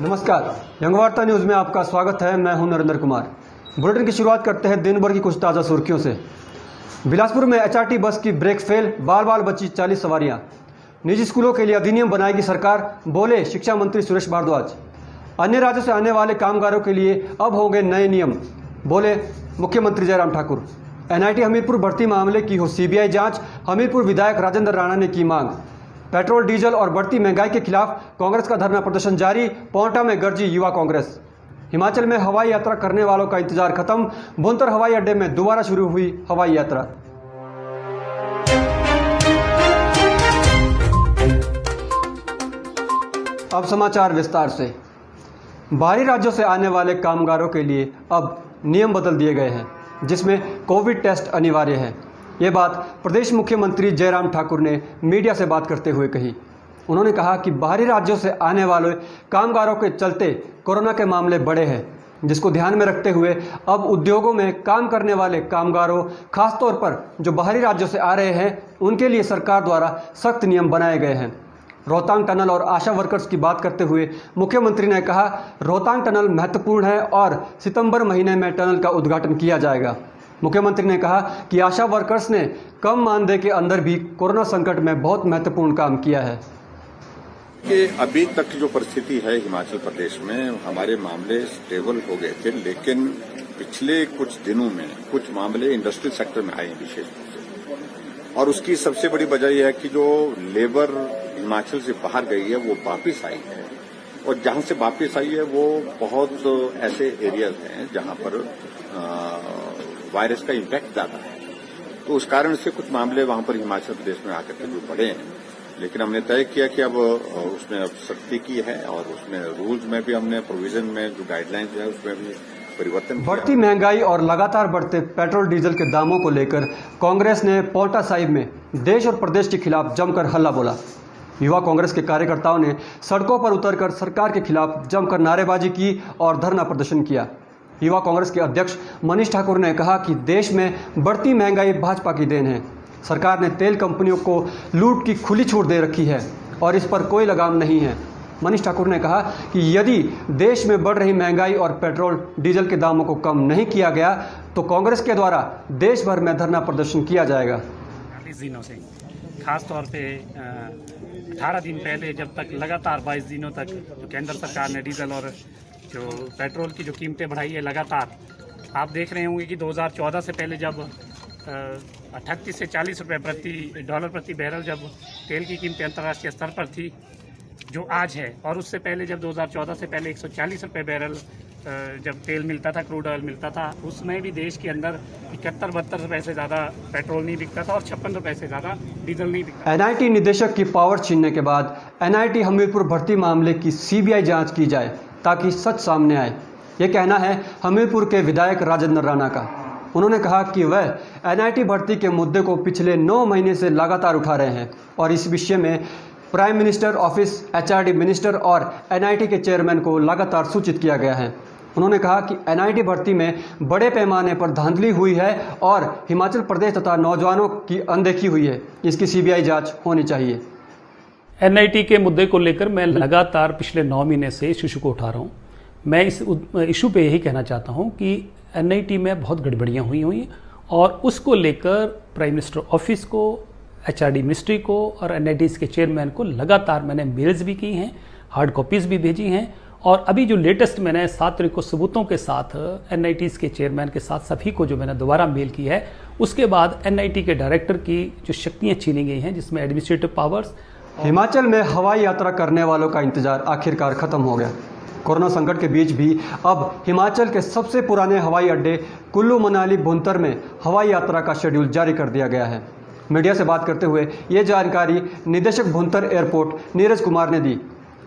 नमस्कार, यंग वार्ता न्यूज में आपका स्वागत है। मैं हूं नरेंद्र कुमार। बुलेटिन की शुरुआत करते हैं दिन भर की कुछ ताज़ा सुर्खियों से। बिलासपुर में एचआरटी बस की ब्रेक फेल, बाल बाल बची 40 सवारियां। निजी स्कूलों के लिए अधिनियम बनाएगी सरकार, बोले शिक्षा मंत्री सुरेश भारद्वाज। अन्य राज्यों से आने वाले कामगारों के लिए अब होंगे नए नियम, बोले मुख्यमंत्री जयराम ठाकुर। एनआईटी हमीरपुर भर्ती मामले की हो सीबीआई जांच, हमीरपुर विधायक राजेंद्र राणा ने की मांग। पेट्रोल डीजल और बढ़ती महंगाई के खिलाफ कांग्रेस का धरना प्रदर्शन जारी, पोंटा में गरजी युवा कांग्रेस। हिमाचल में हवाई यात्रा करने वालों का इंतजार खत्म, भुंतर हवाई अड्डे में दोबारा शुरू हुई हवाई यात्रा। अब समाचार विस्तार से। बाहरी राज्यों से आने वाले कामगारों के लिए अब नियम बदल दिए गए हैं, जिसमें कोविड टेस्ट अनिवार्य है। ये बात प्रदेश मुख्यमंत्री जयराम ठाकुर ने मीडिया से बात करते हुए कही। उन्होंने कहा कि बाहरी राज्यों से आने वाले कामगारों के चलते कोरोना के मामले बढ़े हैं, जिसको ध्यान में रखते हुए अब उद्योगों में काम करने वाले कामगारों, खासतौर पर जो बाहरी राज्यों से आ रहे हैं, उनके लिए सरकार द्वारा सख्त नियम बनाए गए हैं। रोहतांग टनल और आशा वर्कर्स की बात करते हुए मुख्यमंत्री ने कहा, रोहतांग टनल महत्वपूर्ण है और सितंबर महीने में टनल का उद्घाटन किया जाएगा। मुख्यमंत्री ने कहा कि आशा वर्कर्स ने कम मानदेय के अंदर भी कोरोना संकट में बहुत महत्वपूर्ण काम किया है। कि अभी तक जो परिस्थिति है हिमाचल प्रदेश में, हमारे मामले स्टेबल हो गए थे, लेकिन पिछले कुछ दिनों में कुछ मामले इंडस्ट्रियल सेक्टर में आए विशेष रूप से, और उसकी सबसे बड़ी वजह यह है कि जो लेबर हिमाचल से बाहर गई है वो वापिस आई है, और जहां से वापिस आई है वो बहुत ऐसे एरियाज हैं जहां पर वायरस का इम्पैक्ट ज्यादा है। तो उस कारण से कुछ मामले वहां पर हिमाचल प्रदेश में आकर के जो बढ़े हैं, लेकिन हमने तय किया कि अब उसमें अब सख्ती की है, और उसमें रूल्स में भी हमने प्रोविजन में जो गाइडलाइंस है उसमें भी परिवर्तन। बढ़ती महंगाई और लगातार बढ़ते पेट्रोल डीजल के दामों को लेकर कांग्रेस ने पोंटा साहिब में देश और प्रदेश के खिलाफ जमकर हल्ला बोला। युवा कांग्रेस के कार्यकर्ताओं ने सड़कों पर उतरकर सरकार के खिलाफ जमकर नारेबाजी की और धरना प्रदर्शन किया। युवा कांग्रेस के अध्यक्ष मनीष ठाकुर ने कहा कि देश में बढ़ती महंगाई भाजपा की देन है। सरकार ने तेल कंपनियों को लूट की खुली छूट दे रखी है और इस पर कोई लगाम नहीं है। मनीष ठाकुर ने कहा कि यदि देश में बढ़ रही महंगाई और पेट्रोल डीजल के दामों को कम नहीं किया गया तो कांग्रेस के द्वारा देश भर में धरना प्रदर्शन किया जाएगा। 40 दिनों से, खास तौर पे 18 दिन पहले, जब तक लगातार 22 दिनों तक जो केंद्र सरकार ने डीजल और जो पेट्रोल की जो कीमतें बढ़ाई है लगातार, आप देख रहे होंगे कि 2014 से पहले जब 38 से 40 रुपये प्रति डॉलर प्रति बैरल जब तेल की कीमतें अंतर्राष्ट्रीय स्तर पर थी जो आज है, और उससे पहले जब 2014 से पहले 140 रुपये बैरल जब तेल मिलता था, क्रूड ऑयल मिलता था, उसमें भी देश के अंदर 71-72 रुपये से ज़्यादा पेट्रोल नहीं बिकता था और 56 रुपये से ज़्यादा डीजल नहीं बिकता। एनआईटी निदेशक की पावर छीनने के बाद एनआईटी हमीरपुर भर्ती मामले की सीबीआई जांच की जाए ताकि सच सामने आए, ये कहना है हमीरपुर के विधायक राजेंद्र राणा का। उन्होंने कहा कि वह एनआईटी भर्ती के मुद्दे को पिछले 9 महीने से लगातार उठा रहे हैं और इस विषय में prime minister office, HRD minister और एनआईटी के चेयरमैन को लगातार सूचित किया गया है। उन्होंने कहा कि एनआईटी भर्ती में बड़े पैमाने पर धांधली हुई है और हिमाचल प्रदेश तथा नौजवानों की अनदेखी हुई है, इसकी सीबीआई जांच होनी चाहिए। एनआईटी के मुद्दे को लेकर मैं लगातार पिछले 9 महीने से इस इशू को उठा रहा हूँ। मैं इस इशू पे यही कहना चाहता हूँ कि एनआईटी में बहुत गड़बड़ियाँ हुई और उसको लेकर प्राइम मिनिस्टर ऑफिस को, एचआरडी मिनिस्ट्री को और एनआईटी के चेयरमैन को लगातार मैंने मेल्स भी की हैं, हार्ड कॉपीज़ भी भेजी हैं, और अभी जो लेटेस्ट मैंने 7 तारीख को सबूतों के साथ एनआईटी के चेयरमैन के साथ सभी को जो मैंने दोबारा मेल की है, उसके बाद एनआईटी के डायरेक्टर की जो शक्तियाँ छीनी गई हैं, जिसमें एडमिनिस्ट्रेटिव पावर्स। हिमाचल में हवाई यात्रा करने वालों का इंतजार आखिरकार खत्म हो गया। कोरोना संकट के बीच भी अब हिमाचल के सबसे पुराने हवाई अड्डे कुल्लू मनाली भुंतर में हवाई यात्रा का शेड्यूल जारी कर दिया गया है। मीडिया से बात करते हुए ये जानकारी निदेशक भुंतर एयरपोर्ट नीरज कुमार ने दी।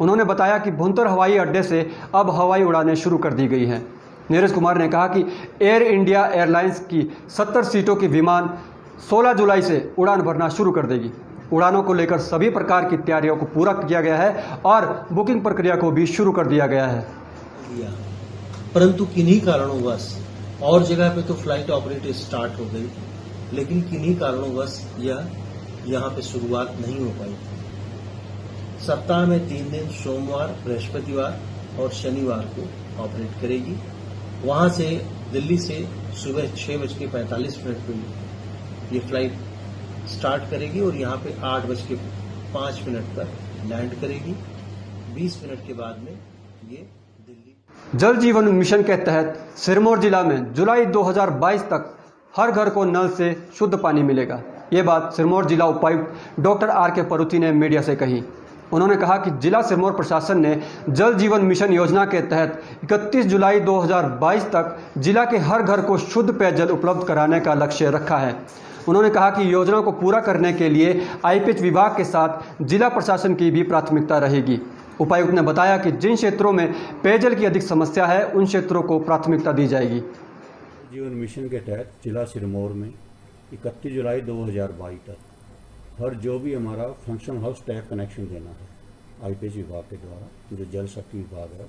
उन्होंने बताया कि भुंतर हवाई अड्डे से अब हवाई उड़ानें शुरू कर दी गई हैं। नीरज कुमार ने कहा कि एयर इंडिया एयरलाइंस की 70 सीटों की विमान 16 जुलाई से उड़ान भरना शुरू कर देगी। उड़ानों को लेकर सभी प्रकार की तैयारियों को पूरा किया गया है और बुकिंग प्रक्रिया को भी शुरू कर दिया गया है। परंतु किन्हीं कारणोंवश और जगह पे तो फ्लाइट ऑपरेट स्टार्ट हो गई, लेकिन किन्हीं कारणोंवश यह यहाँ पे शुरुआत नहीं हो पाई। सप्ताह में 3 दिन, सोमवार, बृहस्पतिवार और शनिवार को ऑपरेट करेगी। वहां से दिल्ली से सुबह 6:45 पे ये फ्लाइट स्टार्ट करेगी और यहाँ पे 8:05 पर लैंड करेगी। 20 मिनट के बाद में ये दिल्ली। जल जीवन मिशन के तहत सिरमौर जिला में जुलाई 2022 तक हर घर को नल से शुद्ध पानी मिलेगा। ये बात सिरमौर जिला उपायुक्त डॉक्टर R.K. परुथी ने मीडिया से कही। उन्होंने कहा कि जिला सिरमौर प्रशासन ने जल जीवन मिशन योजना के तहत 31 जुलाई 2022 तक जिला के हर घर को शुद्ध पेयजल उपलब्ध कराने का लक्ष्य रखा है। उन्होंने कहा कि योजना को पूरा करने के लिए IPH विभाग के साथ जिला प्रशासन की भी प्राथमिकता रहेगी। उपायुक्त ने बताया कि जिन क्षेत्रों में पेयजल की अधिक समस्या है उन क्षेत्रों को प्राथमिकता दी जाएगी। जीवन मिशन के तहत जिला सिरमौर में 31 जुलाई 2022 तक हर जो भी हमारा फंक्शन हाउस टैप कनेक्शन देना है IPH विभाग के द्वारा, जो जल शक्ति विभाग है,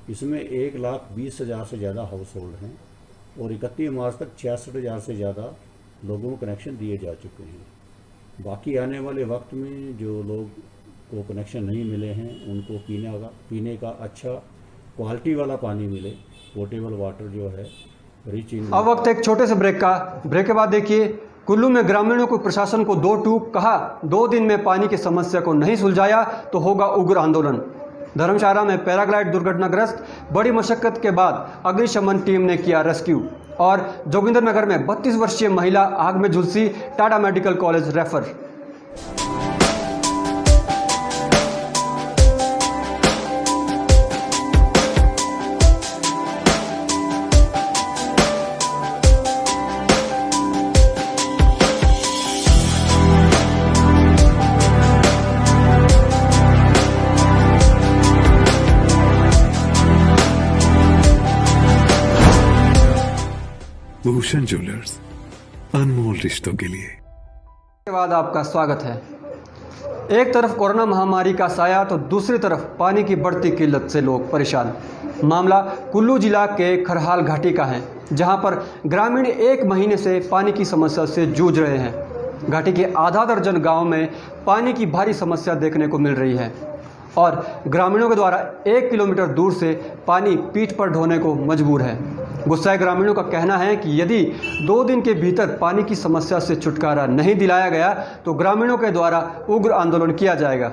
इसमें 1,20,000 से ज़्यादा हाउस होल्ड हैं और 31 मार्च तक 66,000 से ज़्यादा लोगों को कनेक्शन दिए जा चुके हैं। बाकी आने वाले वक्त में जो लोग को कनेक्शन नहीं मिले हैं उनको पीने का अच्छा क्वालिटी वाला पानी मिले, पोर्टेबल वाटर जो है रिच इन। अब वक्त एक छोटे से ब्रेक के बाद देखिए कुल्लू में ग्रामीणों को प्रशासन को 2 टूक कहा, 2 दिन में पानी की समस्या को नहीं सुलझाया तो होगा उग्र आंदोलन। धर्मशाला में पैराग्लाइड दुर्घटनाग्रस्त, बड़ी मशक्कत के बाद अग्निशमन टीम ने किया रेस्क्यू। और जोगिंदरनगर में 32 वर्षीय महिला आग में झुलसी, Tata medical college refer. Bhushan jewellers, अनमोल रिश्तों के लिए। के बाद आपका स्वागत है। एक तरफ कोरोना महामारी का साया तो दूसरी तरफ पानी की बढ़ती किल्लत से लोग परेशान। मामला कुल्लू जिला के खरहाल घाटी का है, जहां पर ग्रामीण 1 महीने से पानी की समस्या से जूझ रहे हैं। घाटी के आधा दर्जन गांव में पानी की भारी समस्या देखने को मिल रही है और ग्रामीणों के द्वारा 1 किलोमीटर दूर से पानी पीठ पर ढोने को मजबूर है। गुस्साए ग्रामीणों का कहना है कि यदि 2 दिन के भीतर पानी की समस्या से छुटकारा नहीं दिलाया गया तो ग्रामीणों के द्वारा उग्र आंदोलन किया जाएगा।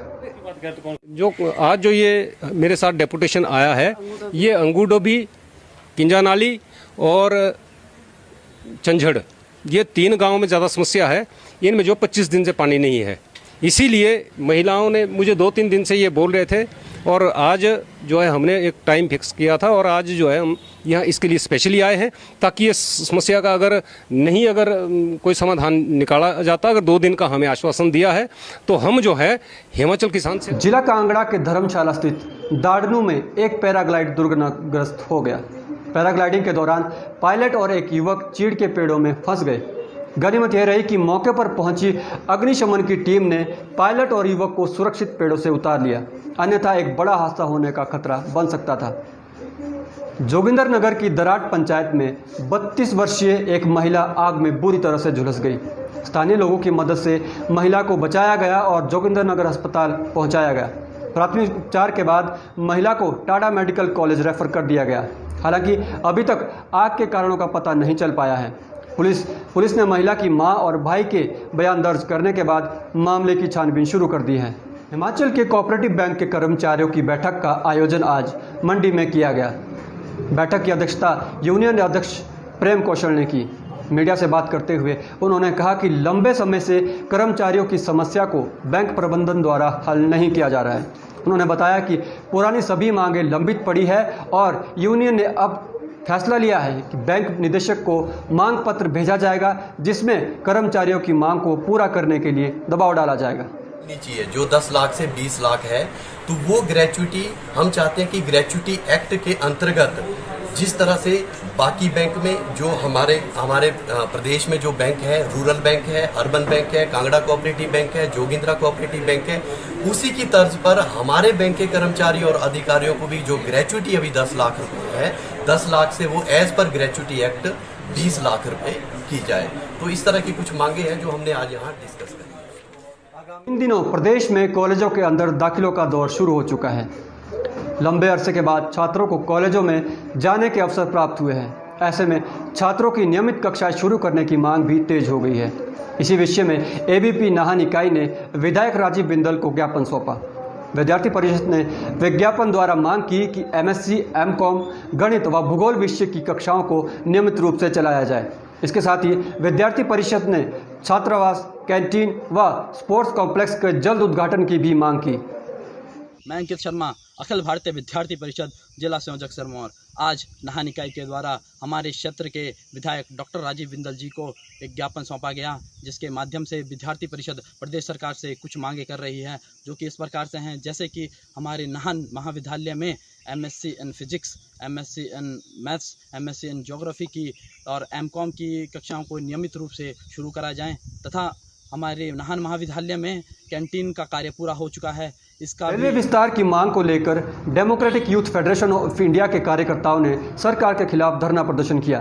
जो आज जो ये मेरे साथ डेपुटेशन आया है, ये अंगूडोबी, किंजानाली और चंझड़, ये 3 गांव में ज़्यादा समस्या है। इनमें जो 25 दिन से पानी नहीं है, इसीलिए महिलाओं ने मुझे 2-3 दिन से ये बोल रहे थे और आज जो है हमने एक टाइम फिक्स किया था और आज जो है हम यहाँ इसके लिए स्पेशली आए हैं ताकि ये समस्या का अगर कोई समाधान निकाला जाता, अगर 2 दिन का हमें आश्वासन दिया है तो हम जो है हिमाचल किसान से। जिला कांगड़ा के धर्मशाला स्थित दाड़नू में एक पैराग्लाइड दुर्घटनाग्रस्त हो गया। पैराग्लाइडिंग के दौरान पायलट और एक युवक चीड़ के पेड़ों में फंस गए। गनीमत यह रही कि मौके पर पहुंची अग्निशमन की टीम ने पायलट और युवक को सुरक्षित पेड़ों से उतार लिया, अन्यथा एक बड़ा हादसा होने का खतरा बन सकता था। जोगिंदरनगर की दराट पंचायत में 32 वर्षीय एक महिला आग में बुरी तरह से झुलस गई। स्थानीय लोगों की मदद से महिला को बचाया गया और जोगिंदरनगर अस्पताल पहुंचाया गया। प्राथमिक उपचार के बाद महिला को टाटा मेडिकल कॉलेज रेफर कर दिया गया। हालांकि अभी तक आग के कारणों का पता नहीं चल पाया है। पुलिस ने महिला की मां और भाई के बयान दर्ज करने के बाद मामले की छानबीन शुरू कर दी है। हिमाचल के कोऑपरेटिव बैंक के कर्मचारियों की बैठक का आयोजन आज मंडी में किया गया। बैठक की अध्यक्षता यूनियन अध्यक्ष प्रेम कौशल ने की। मीडिया से बात करते हुए उन्होंने कहा कि लंबे समय से कर्मचारियों की समस्या को बैंक प्रबंधन द्वारा हल नहीं किया जा रहा है। उन्होंने बताया कि पुरानी सभी मांगें लंबित पड़ी है और यूनियन ने अब फैसला लिया है कि बैंक निदेशक को मांग पत्र भेजा जाएगा, जिसमें कर्मचारियों की मांग को पूरा करने के लिए दबाव डाला जाएगा। चाहिए जो 10 लाख से 20 लाख है, तो वो ग्रेच्युटी हम चाहते हैं कि ग्रेच्युटी एक्ट के अंतर्गत जिस तरह से बाकी बैंक में जो हमारे प्रदेश में जो बैंक है, रूरल बैंक है, अर्बन बैंक है, कांगड़ा कोऑपरेटिव बैंक है, जोगिंद्रा कोऑपरेटिव बैंक है, उसी की तर्ज पर हमारे बैंक के कर्मचारी और अधिकारियों को भी जो ग्रेच्युटी अभी 10 लाख रुपए है, 10 लाख से वो as per gratuity act 20 lakh रुपए की जाए। तो इस तरह की कुछ मांगे हैं जो हमने आज यहाँ डिस्कस करी। इन दिनों प्रदेश में कॉलेजों के अंदर दाखिलों का दौर शुरू हो चुका है। लंबे अरसे के बाद छात्रों को कॉलेजों में जाने के अवसर प्राप्त हुए हैं। ऐसे में छात्रों की नियमित कक्षाएं शुरू करने की मांग भी तेज हो गई है। इसी विषय में एबीपी नाहन इकाई ने विधायक राजीव बिंदल को ज्ञापन सौंपा। विद्यार्थी परिषद ने विज्ञापन द्वारा मांग की कि एमएससी, एमकॉम, गणित व भूगोल विषय की कक्षाओं को नियमित रूप से चलाया जाए। इसके साथ ही विद्यार्थी परिषद ने छात्रावास, कैंटीन व स्पोर्ट्स कॉम्प्लेक्स के जल्द उद्घाटन की भी मांग की। मैं अंकित शर्मा, अखिल भारतीय विद्यार्थी परिषद जिला संयोजक सिरमौर। आज नाहन इकाई के द्वारा हमारे क्षेत्र के विधायक डॉक्टर राजीव बिंदल जी को एक ज्ञापन सौंपा गया, जिसके माध्यम से विद्यार्थी परिषद प्रदेश सरकार से कुछ मांगे कर रही है, जो कि इस प्रकार से हैं, जैसे कि हमारे नाहन महाविद्यालय में MSc in physics, MSc in maths, MSc in geography की और एमकॉम की कक्षाओं को नियमित रूप से शुरू करा जाएं, तथा हमारे नाहन महाविद्यालय में कैंटीन का कार्य पूरा हो चुका है। इसका रेलवे विस्तार की मांग को लेकर democratic youth federation of India के कार्यकर्ताओं ने सरकार के खिलाफ धरना प्रदर्शन किया।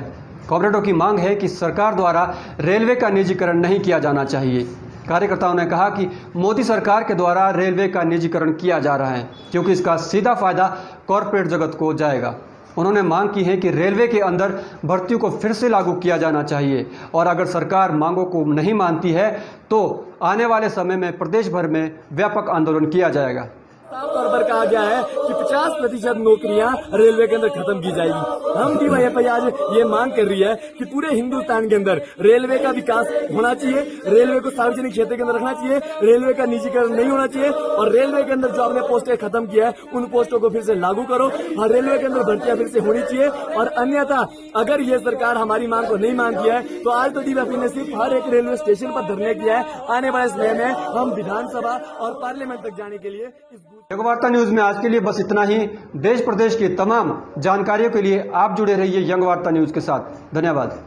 कॉमरेडों की मांग है कि सरकार द्वारा रेलवे का निजीकरण नहीं किया जाना चाहिए। कार्यकर्ताओं ने कहा कि मोदी सरकार के द्वारा रेलवे का निजीकरण किया जा रहा है, क्योंकि इसका सीधा फायदा कॉरपोरेट जगत को जाएगा। उन्होंने मांग की है कि रेलवे के अंदर भर्तियों को फिर से लागू किया जाना चाहिए और अगर सरकार मांगों को नहीं मानती है तो आने वाले समय में प्रदेश भर में व्यापक आंदोलन किया जाएगा। साफ तौर पर कहा गया है कि 50% नौकरियां रेलवे के अंदर खत्म की जाएगी। हम डीवाईएफआई आज ये मांग कर रही है कि पूरे हिंदुस्तान के अंदर रेलवे का विकास होना चाहिए, रेलवे को सार्वजनिक क्षेत्र के अंदर रखना चाहिए, रेलवे का निजीकरण नहीं होना चाहिए और रेलवे के अंदर जो आपने पोस्टें खत्म किया है उन पोस्टों को फिर से लागू करो और रेलवे के अंदर भर्तियां फिर से होनी चाहिए। और अन्यथा अगर ये सरकार हमारी मांग को नहीं मानती है तो आज तो डीवाईएफआई ने सिर्फ हर एक रेलवे स्टेशन पर धरने किया है। आने वाले समय में हम विधानसभा और पार्लियामेंट तक जाने के लिए यंगवार्ता न्यूज में आज के लिए बस इतना ही। देश प्रदेश की तमाम जानकारियों के लिए आप जुड़े रहिए यंगवार्ता न्यूज के साथ। धन्यवाद।